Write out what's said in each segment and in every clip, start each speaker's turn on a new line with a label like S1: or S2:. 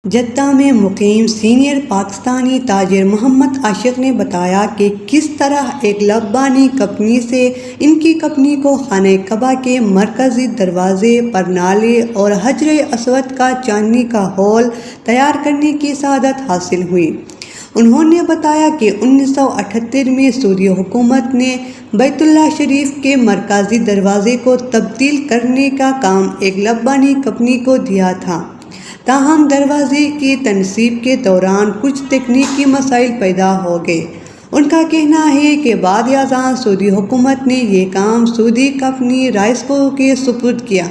S1: Jeddah میں مقیم senior Pakistani تاجر محمد عاشق نے بتایا کہ کس طرح ایک لبانی کمپنی سے ان کی کمپنی کو خانہ کعبہ کے مرکزی دروازے پر نالے اور حجر اسود کا چاندنی کا ہال تیار کرنے کی سعادت حاصل ہوئی۔ انہوں نے بتایا کہ 1978 میں سعودی حکومت نے بیت اللہ شریف کے مرکزی دروازے کو تبدیل کرنے کا کام ایک لبانی کمپنی کو دیا تھا، تاہم دروازے کی تنصیب کے دوران کچھ تکنیکی مسائل پیدا ہو گئے۔ ان کا کہنا ہے کہ بعد ازاں سعودی حکومت نے یہ کام سعودی کمپنی رائسکو کے سپرد کیا،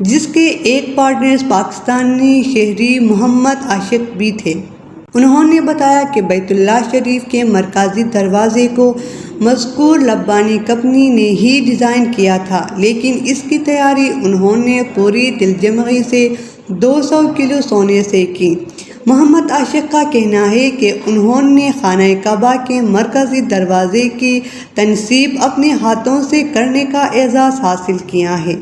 S1: جس کے ایک پارٹنر پاکستانی شہری محمد عاشق بھی تھے۔ انہوں نے بتایا کہ بیت اللہ شریف کے مرکزی دروازے کو مذکور لبانی کمپنی نے ہی ڈیزائن کیا تھا، لیکن اس کی تیاری انہوں نے پوری دلجمعی سے 200 کلو سونے سے کی۔ محمد عاشق کا کہنا ہے کہ انہوں نے خانہ کعبہ کے مرکزی دروازے کی تنصیب اپنے ہاتھوں سے کرنے کا اعزاز حاصل کیا ہے۔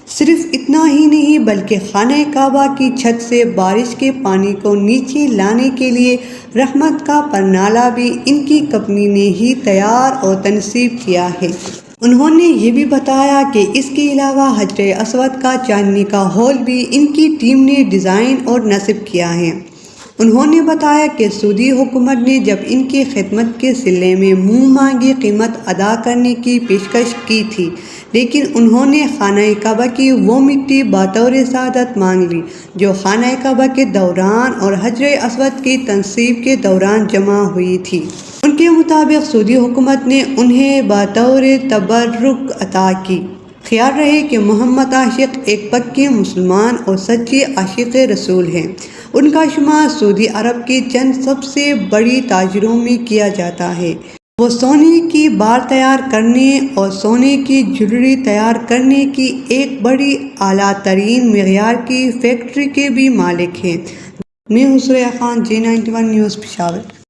S1: صرف اتنا ہی نہیں بلکہ خانہ کعبہ کی چھت سے بارش کے پانی کو نیچے لانے کے لیے رحمت کا پرنالہ بھی ان کی کمپنی نے ہی تیار اور تنصیب کیا ہے۔ انہوں نے یہ بھی بتایا کہ اس کے علاوہ حجر اسود کا چاندنی کا ہال بھی ان کی ٹیم نے ڈیزائن اور نصب کیا ہے۔ انہوں نے بتایا کہ سعودی حکومت نے جب ان کی خدمت کے صلے میں منہ مانگی قیمت ادا کرنے کی پیشکش کی تھی، لیکن انہوں نے خانہ کعبہ کی وہ مٹی بطور سعادت مانگ لی جو خانہ کعبہ کے دوران اور حجر اسود کی تنصیب کے دوران جمع ہوئی تھی۔ ان کے مطابق سعودی حکومت نے انہیں بطور تبرک عطا کی۔ خیال رہے کہ محمد عاشق ایک پکے مسلمان اور سچے عاشق رسول ہیں۔ ان کا شمار سعودی عرب کے چند سب سے بڑی تاجروں میں کیا جاتا ہے۔ وہ سونے کی بار تیار کرنے اور سونے کی جویلری تیار کرنے کی ایک بڑی اعلیٰ ترین معیار کی فیکٹری کے بھی مالک ہیں۔ میں حسریہ خان، J91 نیوز، پشاور۔